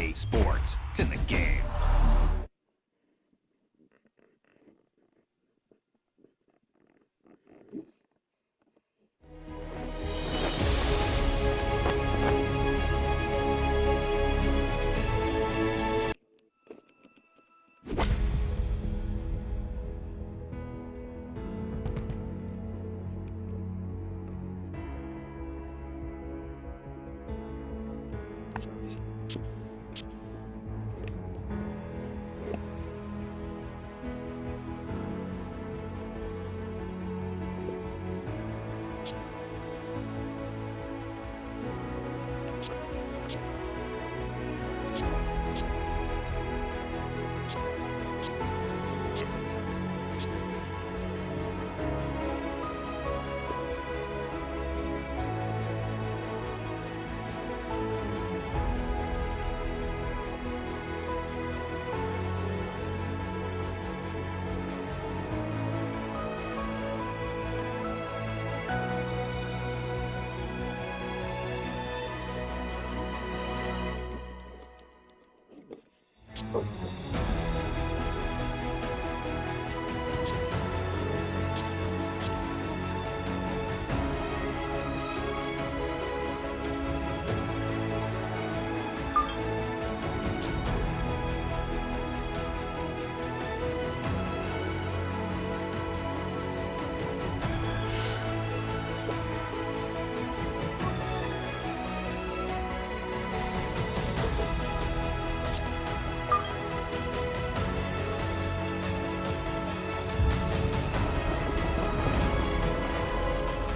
PGA Sports. It's in the game.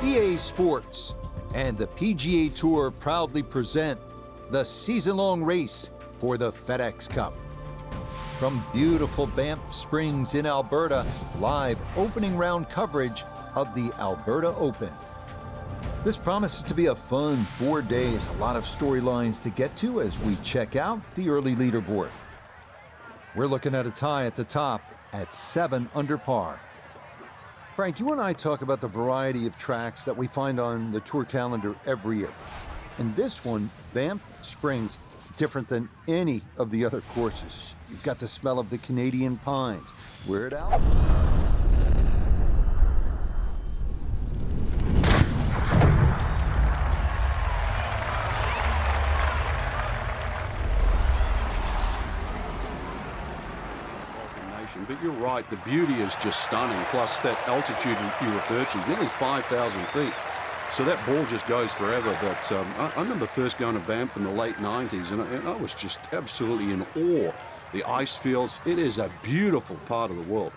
EA Sports and the PGA Tour proudly present the season-long race for the FedEx Cup. From beautiful Banff Springs in Alberta, live opening round coverage of the Alberta Open. This promises to be a fun 4 days, a lot of storylines to get to as we check out the early leaderboard. We're looking at a tie at the top at 7 under par. Frank, you and I talk about the variety of tracks that we find on the tour calendar every year. And this one, Banff Springs, different than any of the other courses. You've got the smell of the Canadian pines. We're at altitude. But you're right, the beauty is just stunning, plus that altitude you referred to, nearly 5,000 feet. So that ball just goes forever. But I remember first going to Banff in the late 90s, and I was just absolutely in awe. The ice fields, it is a beautiful part of the world.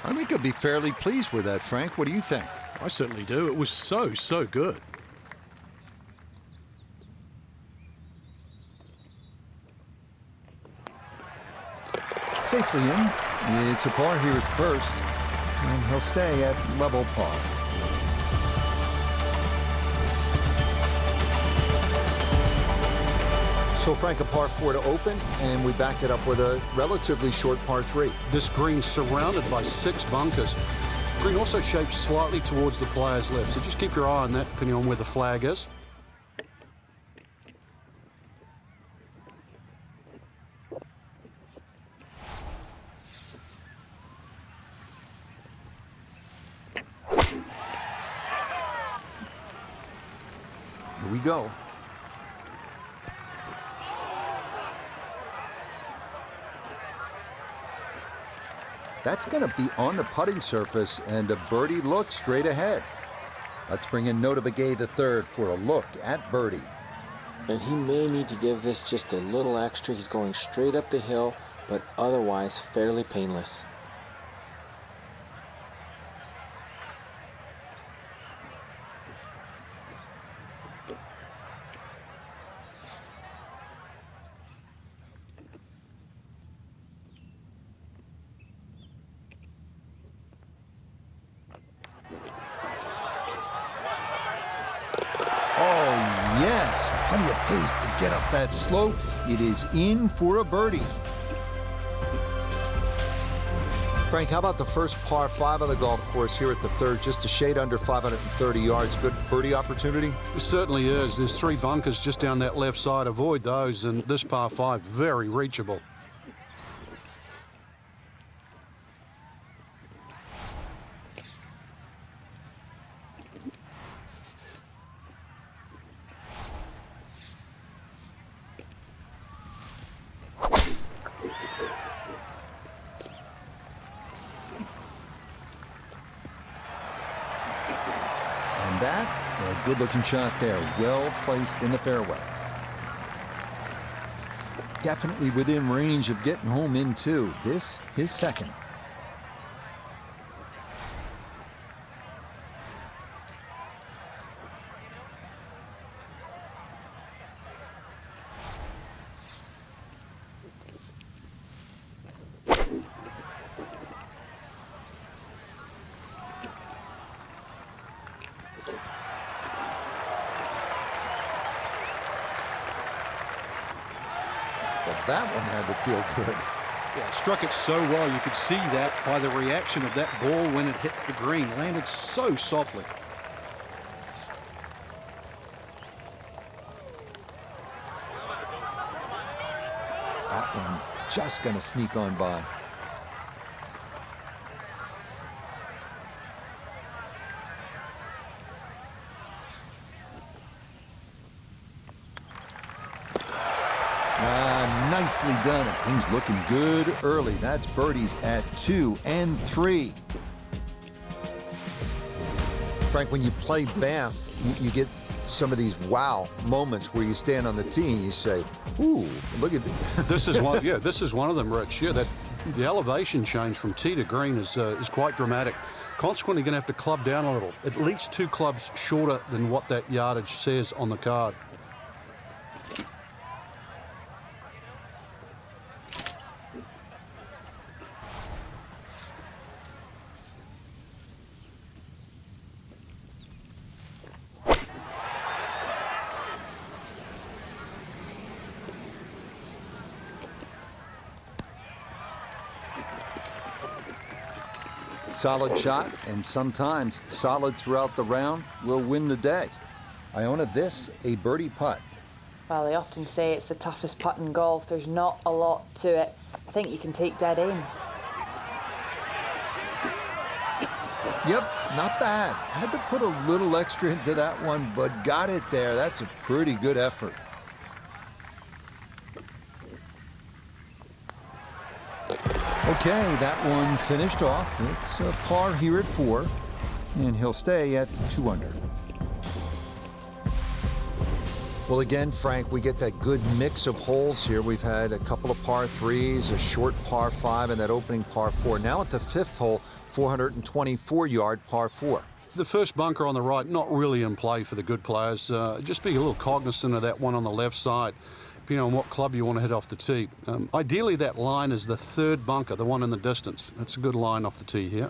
I think I'd be fairly pleased with that, Frank. What do you think? I certainly do. It was so good. Safely in. It's a par here at first, and he'll stay at level par. So, Frank, a par 4 to open, and we backed it up with a relatively short par 3. This green's surrounded by 6 bunkers. Green also shaped slightly towards the player's left, so just keep your eye on that depending on where the flag is. Here we go. That's going to be on the putting surface, and a birdie look straight ahead. Let's bring in Nota Begay III for a look at birdie. And he may need to give this just a little extra. He's going straight up the hill, but otherwise fairly painless. pace to get up that slope. It is in for a birdie. Frank, how about the first par 5 of the golf course here at the third? Just a shade under 530 yards. Good birdie opportunity? It certainly is. There's 3 bunkers just down that left side. Avoid those, and this par 5, very reachable. That, a good-looking shot there, well placed in the fairway. Definitely within range of getting home in two. This, his second. But that one had to feel good. Yeah, struck it so well. You could see that by the reaction of that ball when it hit the green. Landed so softly. That one just going to sneak on by. Nicely done. And things looking good early. That's birdies at 2 and 3. Frank, when you play Banff, you get some of these wow moments where you stand on the tee and you say, "Ooh, look at this." This is one. Yeah, this is one of them, Rich. Yeah, the elevation change from tee to green is quite dramatic. Consequently, you're going to have to club down a little. At least 2 clubs shorter than what that yardage says on the card. Solid shot, and sometimes solid throughout the round, will win the day. Iona, this a birdie putt. Well, they often say it's the toughest putt in golf. There's not a lot to it. I think you can take dead aim. Yep, not bad. Had to put a little extra into that one, but got it there. That's a pretty good effort. Okay, that one finished off. It's a par here at 4, and he'll stay at 2 under. Well, again, Frank, we get that good mix of holes here. We've had a couple of par 3s, a short par 5, and that opening par 4. Now at the 5th hole, 424-yard par 4. The first bunker on the right, not really in play for the good players. Just be a little cognizant of that one on the left side, depending on what club you want to hit off the tee. Ideally, that line is the 3rd bunker, the one in the distance. That's a good line off the tee here.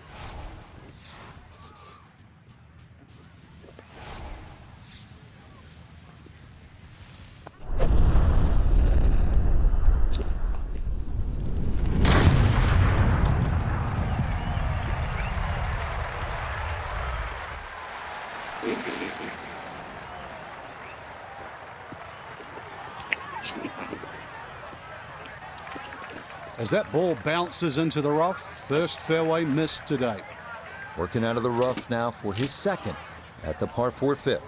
As that ball bounces into the rough, first fairway missed today. Working out of the rough now for his second at the par 4 5th.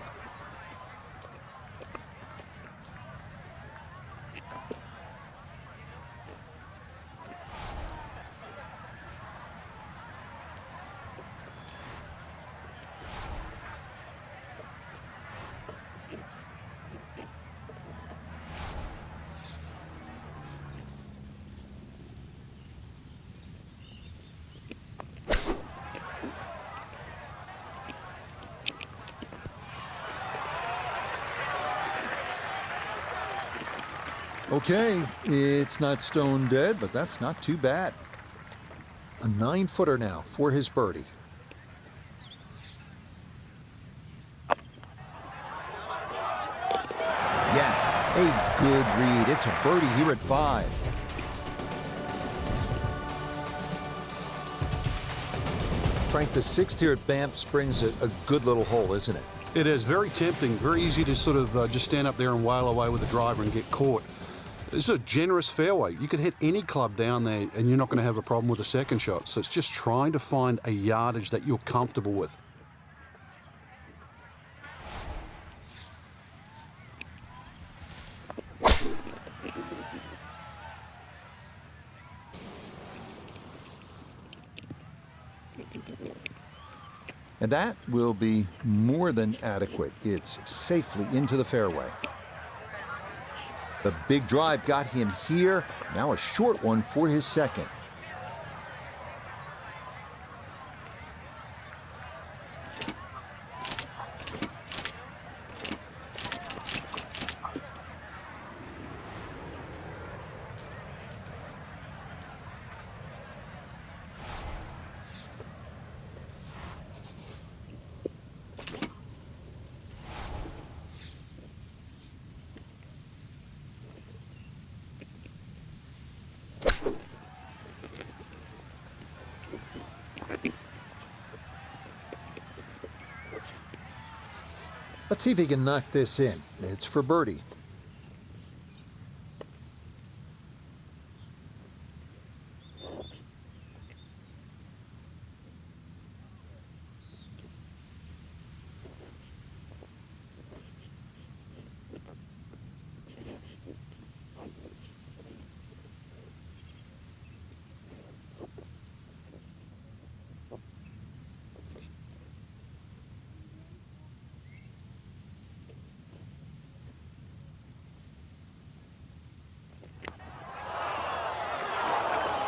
Okay, it's not stone dead, but that's not too bad. A 9-footer now for his birdie. Yes, A good read. It's a birdie here at 5. Frank, the 6th here at Banff Springs, a good little hole, isn't it? It is very tempting, very easy to sort of just stand up there and wail away with the driver and get caught. This is a generous fairway. You could hit any club down there and you're not going to have a problem with a second shot. So it's just trying to find a yardage that you're comfortable with. And that will be more than adequate. It's safely into the fairway. The big drive got him here. Now a short one for his second. Let's see if he can knock this in. It's for birdie.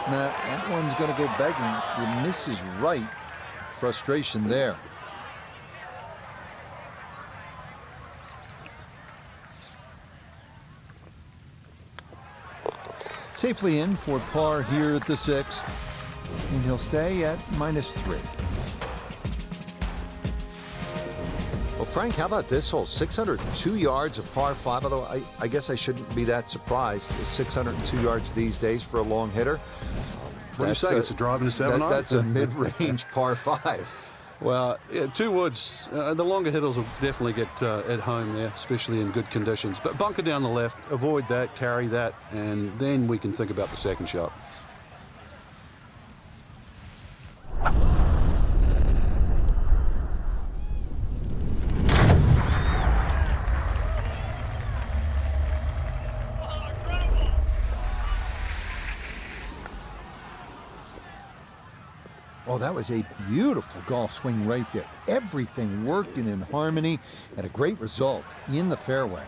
Now, that one's going to go begging. He misses right. Frustration there. Safely in for par here at the 6th. And he'll stay at -3. Well, Frank, how about this hole? 602 yards of par 5, although I guess I shouldn't be that surprised. 602 yards these days for a long hitter. What do you say? It's a driving 7-iron? That's a mid-range par 5. Well, yeah, 2 woods. The longer hitters will definitely get at home there, especially in good conditions. But bunker down the left, avoid that, carry that, and then we can think about the second shot. Oh, that was a beautiful golf swing right there. Everything working in harmony and a great result in the fairway.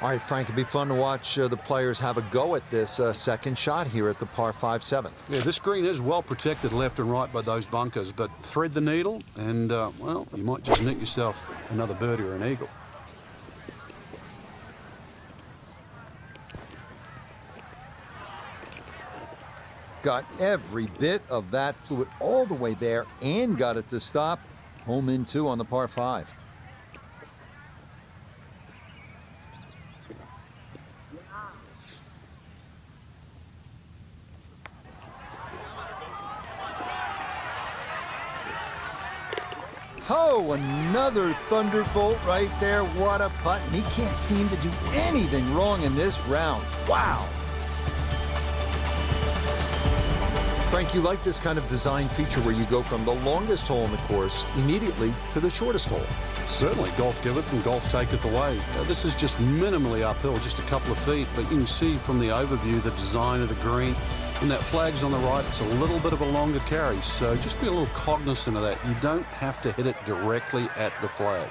All right, Frank, it'd be fun to watch the players have a go at this second shot here at the par 5/7. Yeah, this green is well protected left and right by those bunkers, but thread the needle and, well, you might just nick yourself another birdie or an eagle. Got every bit of that fluid all the way there and got it to stop. Home in 2 on the par 5. Oh, another thunderbolt right there. What a putt. He can't seem to do anything wrong in this round. Wow. Frank, you like this kind of design feature where you go from the longest hole in the course immediately to the shortest hole. Certainly, golf giveth and golf taketh away. This is just minimally uphill, just a couple of feet, but you can see from the overview the design of the green. And that flag's on the right, it's a little bit of a longer carry, so just be a little cognizant of that. You don't have to hit it directly at the flag.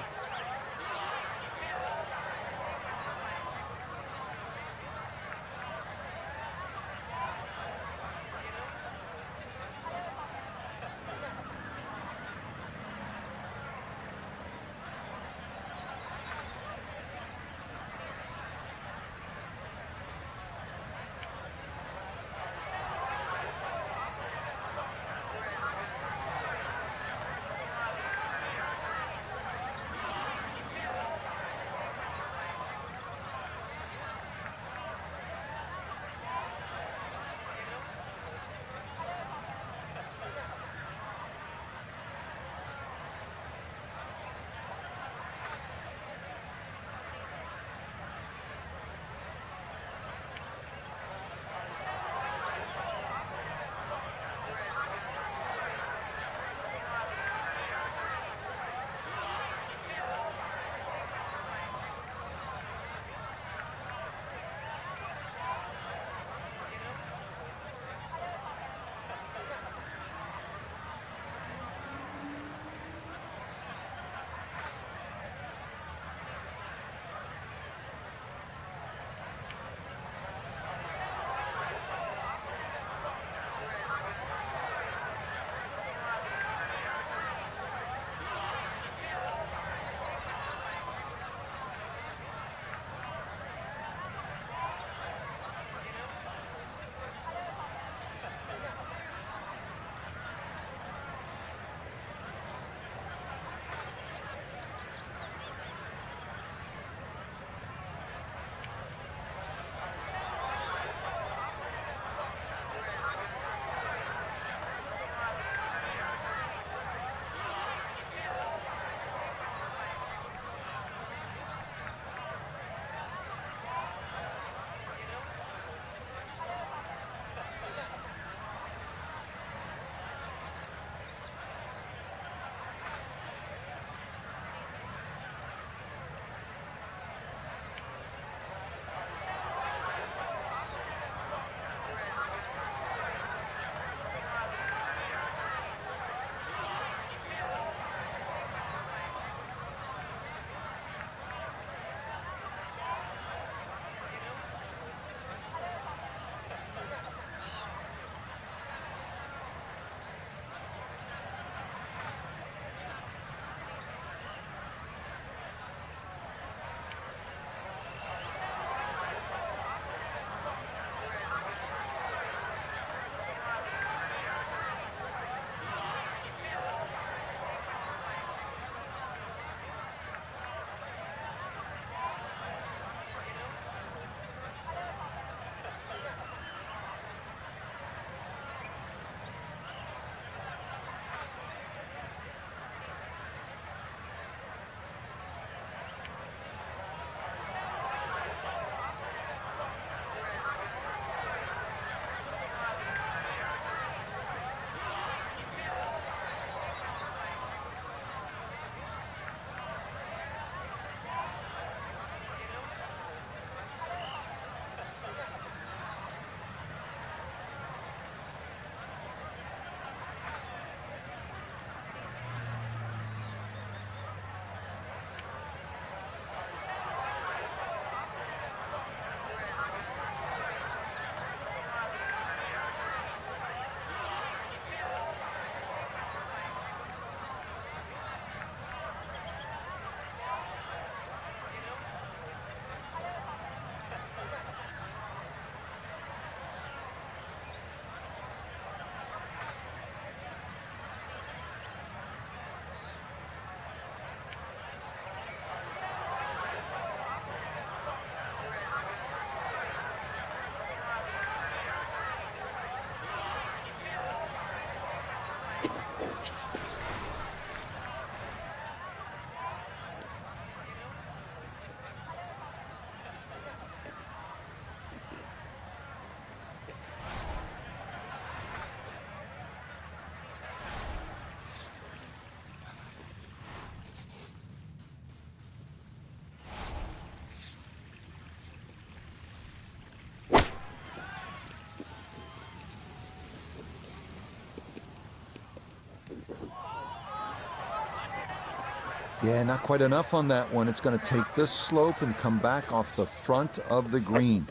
Yeah, not quite enough on that one. It's going to take this slope and come back off the front of the green.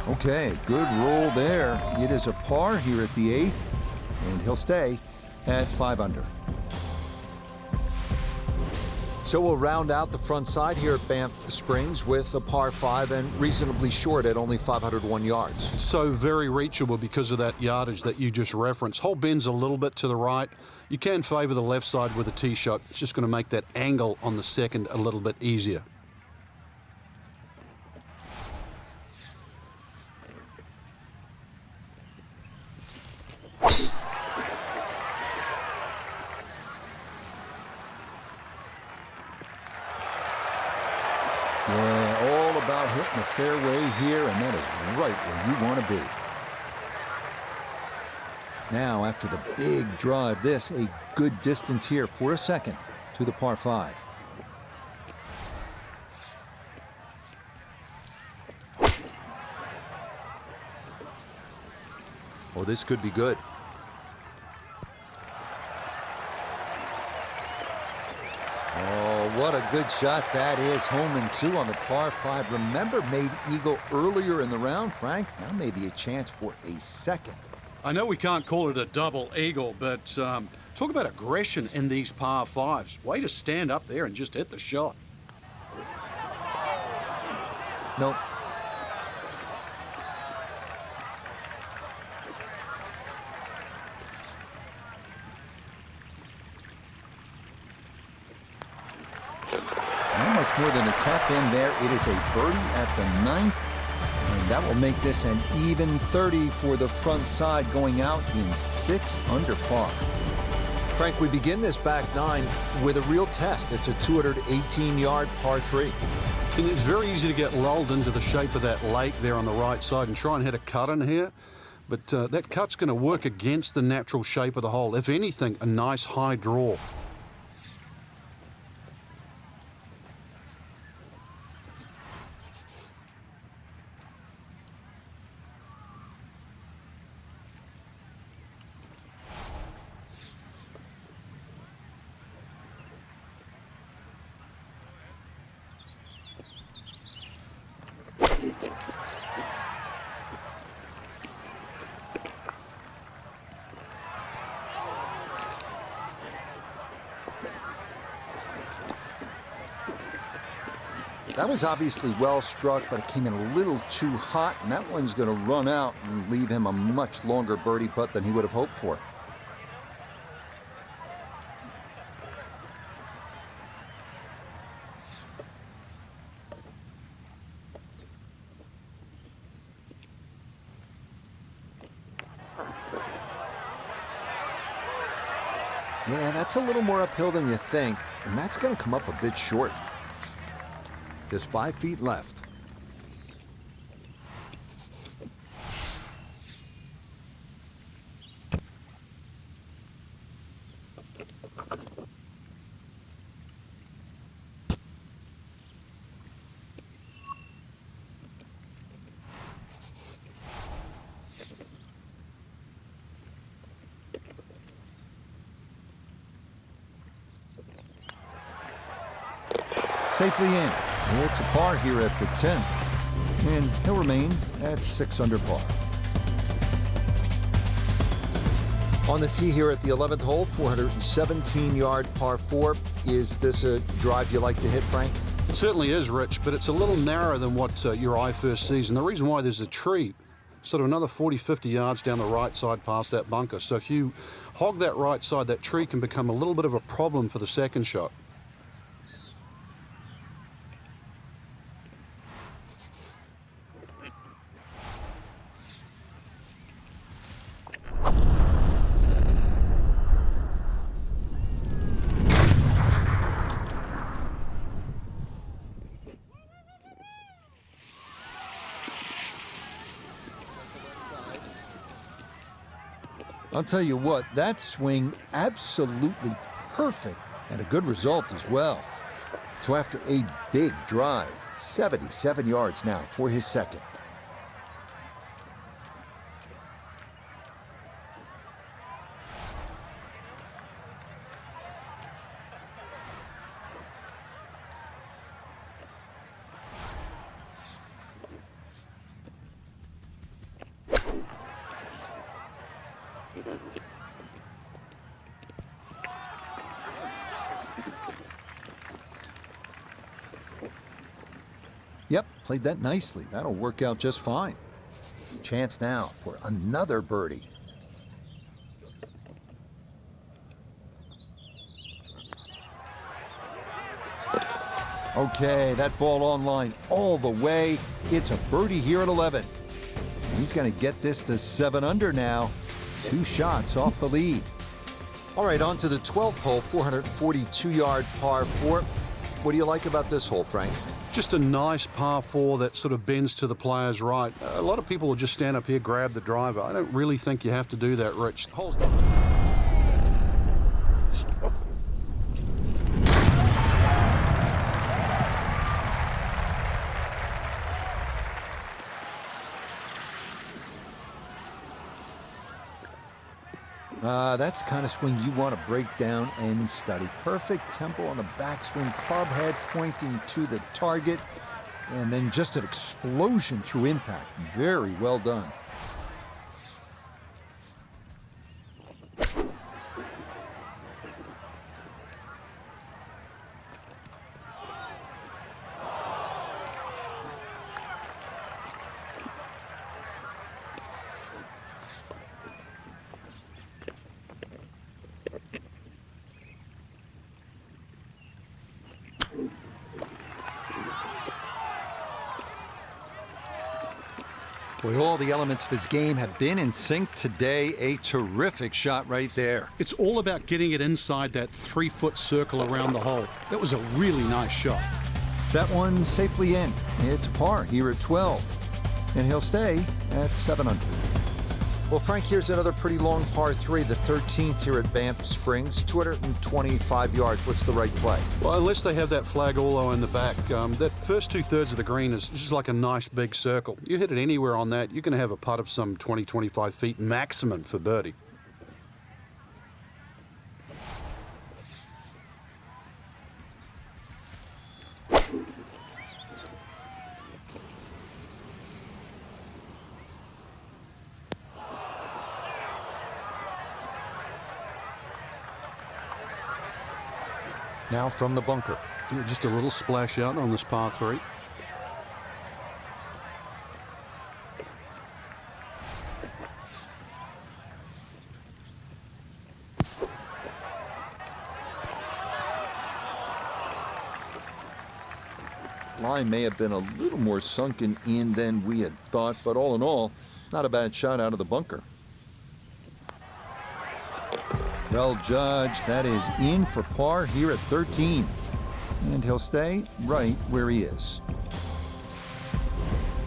Okay, good roll there. It is a par here at the 8th, and he'll stay at 5 under. So we'll round out the front side here at Banff Springs with a par 5 and reasonably short at only 501 yards. So very reachable because of that yardage that you just referenced. Hole bends a little bit to the right. You can favour the left side with a tee shot. It's just going to make that angle on the second a little bit easier. Yeah, all about hitting the fairway here, and that is right where you want to be. Now, after the big drive, this a good distance here for a second to the par 5. Oh, this could be good. Oh, what a good shot that is. Home and 2 on the par 5. Remember, made eagle earlier in the round, Frank. Now maybe a chance for a second. I know we can't call it a double eagle, but talk about aggression in these par 5s. Way to stand up there and just hit the shot. Nope. Not much more than a tap in there. It is a birdie at the 9th. And that will make this an even 30 for the front side, going out in 6 under par. Frank, we begin this back 9 with a real test. It's a 218-yard par 3. And it's very easy to get lulled into the shape of that lake there on the right side and try and hit a cut in here. But that cut's going to work against the natural shape of the hole. If anything, a nice high draw. That was obviously well struck, but it came in a little too hot, and that one's going to run out and leave him a much longer birdie putt than he would have hoped for. Yeah, that's a little more uphill than you think, and that's going to come up a bit short. Just 5 feet left. Safely in. It's a par here at the 10th, and he'll remain at 6 under par. On the tee here at the 11th hole, 417-yard par 4. Is this a drive you like to hit, Frank? It certainly is, Rich, but it's a little narrower than what your eye first sees. And the reason why, there's a tree sort of another 40, 50 yards down the right side past that bunker. So if you hog that right side, that tree can become a little bit of a problem for the second shot. I'll tell you what, that swing absolutely perfect and a good result as well. So after a big drive, 77 yards now for his second. Yep, played that nicely. That'll work out just fine. Chance now for another birdie. Okay, that ball on line all the way. It's a birdie here at 11. He's going to get this to 7 under now. 2 shots off the lead. All right, on to the 12th hole, 442-yard par 4. What do you like about this hole, Frank? Just a nice par 4 that sort of bends to the player's right. A lot of people will just stand up here, grab the driver. I don't really think you have to do that, Rich. Hole's That's the kind of swing you want to break down and study. Perfect tempo on the backswing, club head pointing to the target, and then just an explosion through impact. Very well done. Boy, all the elements of his game have been in sync today. A terrific shot right there. It's all about getting it inside that 3-foot circle around the hole. That was a really nice shot. That one safely in. It's par here at 12. And he'll stay at 7 under. Well, Frank, here's another pretty long par 3, the 13th here at Banff Springs, 225 yards. What's the right play? Well, unless they have that flag all the way in the back, that first 2/3 of the green is just like a nice big circle. You hit it anywhere on that, you're going to have a putt of some 20, 25 feet maximum for birdie. Now from the bunker. Yeah, just a little splash out on this par 3. Line may have been a little more sunken in than we had thought, but all in all, not a bad shot out of the bunker. Well judged. That is in for par here at 13. And he'll stay right where he is.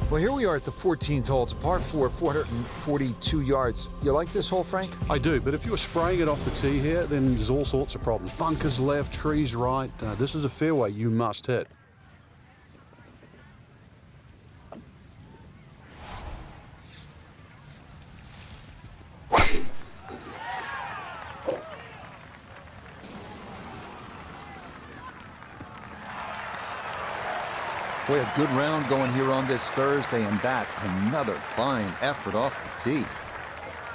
Well, here we are at the 14th hole. It's par 4, 442 yards. You like this hole, Frank? I do, but if you were spraying it off the tee here, then there's all sorts of problems. Bunkers left, trees right. This is a fairway you must hit. Boy, a good round going here on this Thursday, and that another fine effort off the tee.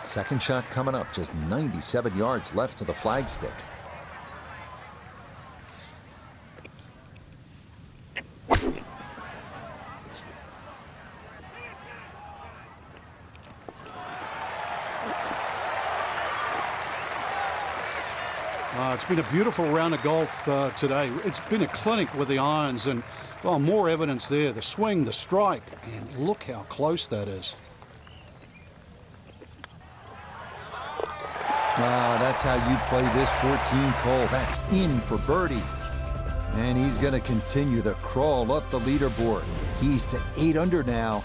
Second shot coming up, just 97 yards left to the flagstick. It's been a beautiful round of golf today. It's been a clinic with the irons, and well, more evidence there. The swing, the strike, and look how close that is. That's how you play this 14th hole. That's in for birdie. And he's going to continue the crawl up the leaderboard. He's to 8 under now,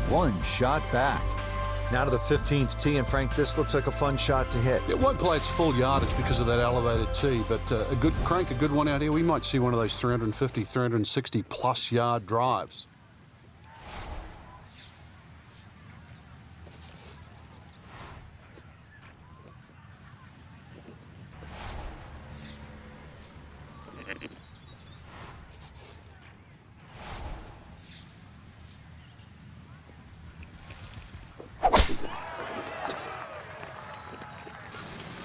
1 shot back. Now to the 15th tee, and Frank, this looks like a fun shot to hit. It won't play its full yardage because of that elevated tee, but a good one out here. We might see one of those 350, 360 plus yard drives.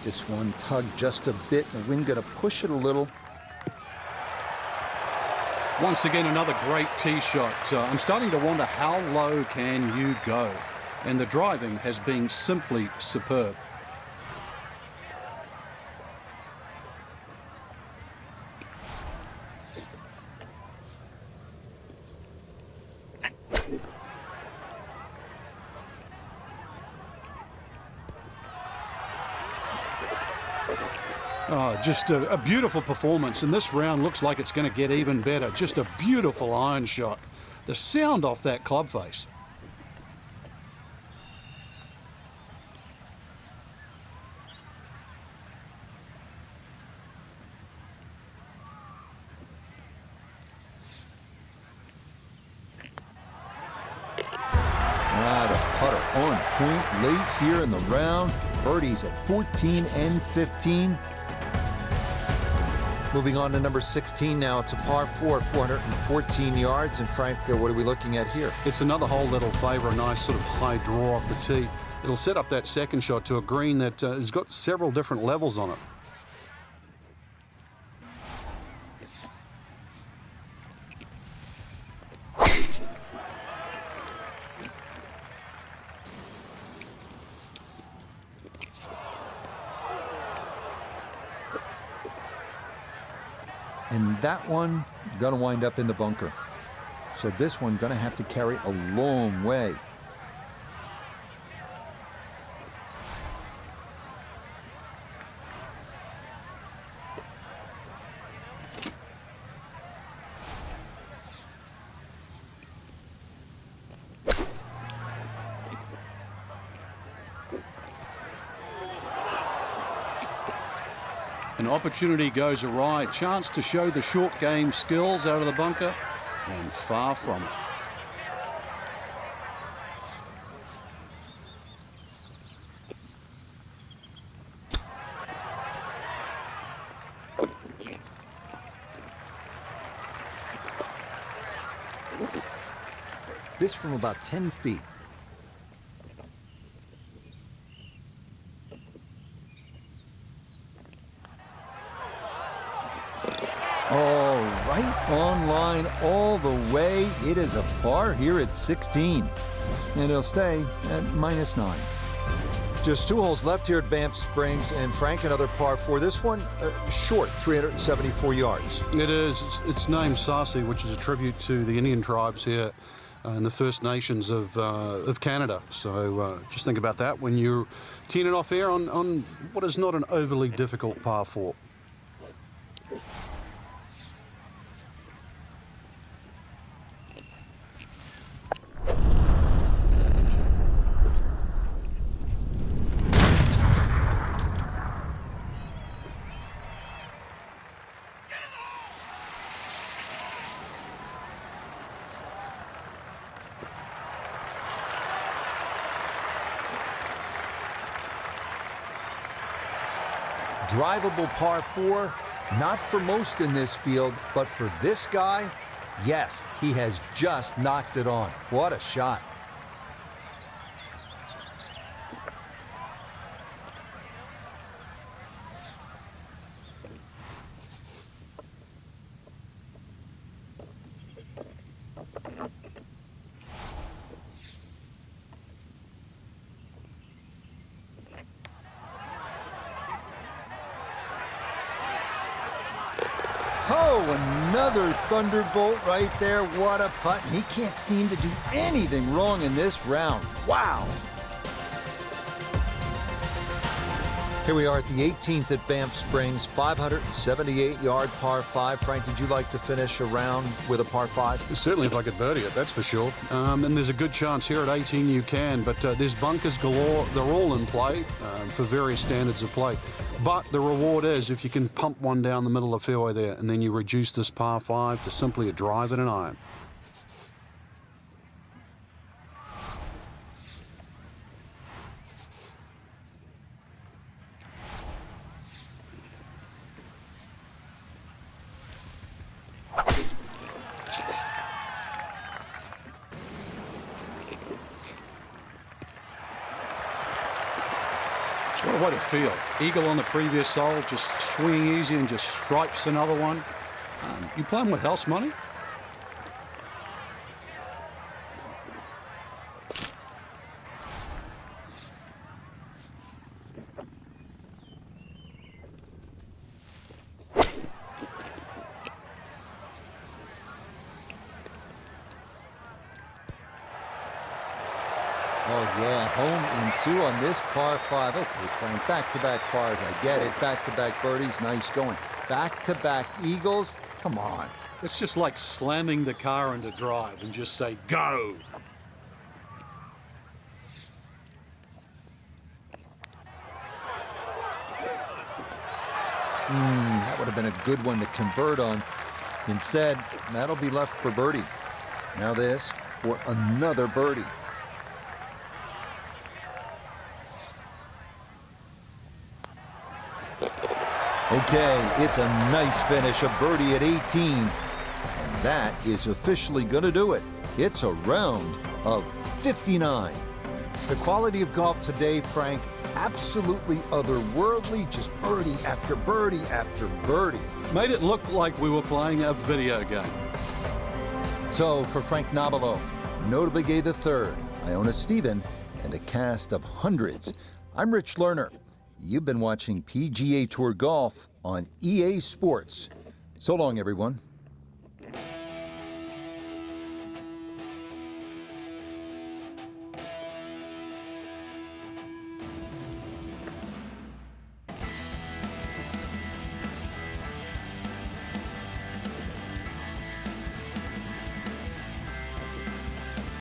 This one tugged just a bit, and the wind going to push it a little. Once again, another great tee shot. I'm starting to wonder how low can you go? And the driving has been simply superb. Oh, just a beautiful performance, and this round looks like it's going to get even better. Just a beautiful iron shot. The sound off that club face. The putter on point late here in the round. Birdies at 14 and 15. Moving on to number 16 now. It's a par 4, 414 yards. And Frank, what are we looking at here? It's another hole that'll favour a nice sort of high draw off the tee. It'll set up that second shot to a green that has got several different levels on it. And that one gonna wind up in the bunker. So this one gonna have to carry a long way. An opportunity goes awry. Chance to show the short game skills out of the bunker, and far from it. This from about 10 feet. Oh, right on line all the way. It is a par here at 16. And it'll stay at -9. Just 2 holes left here at Banff Springs, and Frank, another par 4. This one short, 374 yards. It is. It's named Sarsi, which is a tribute to the Indian tribes here and the First Nations of Canada. So just think about that when you're teeing it off here on what is not an overly difficult par 4. Drivable par 4, not for most in this field, but for this guy, yes, he has just knocked it on. What a shot. Oh, another thunderbolt right there. What a putt. He can't seem to do anything wrong in this round. Wow. Here we are at the 18th at Banff Springs, 578-yard par 5. Frank, did you like to finish a round with a par 5? Certainly if I could birdie it, that's for sure. And there's a good chance here at 18 you can, but there's bunkers galore. They're all in play for various standards of play. But the reward is if you can pump one down the middle of the fairway there, and then you reduce this par 5 to simply a drive and an iron. What a way to feel. Eagle on the previous hole, just swinging easy and just stripes another one. You playing with house money? Oh, yeah, home in 2 on this par 5. Okay, Frank, back-to-back pars, I get it. Back-to-back birdies, nice going. Back-to-back eagles, come on. It's just like slamming the car into drive and just say, go. That would have been a good one to convert on. Instead, that'll be left for birdie. Now this for another birdie. Okay, it's a nice finish, a birdie at 18. And that is officially going to do it. It's a round of 59. The quality of golf today, Frank, absolutely otherworldly, just birdie after birdie after birdie. Made it look like we were playing a video game. So for Frank Nobilo, notably gay III, Iona Stephen, and a cast of hundreds, I'm Rich Lerner. You've been watching PGA Tour Golf on EA Sports. So long, everyone.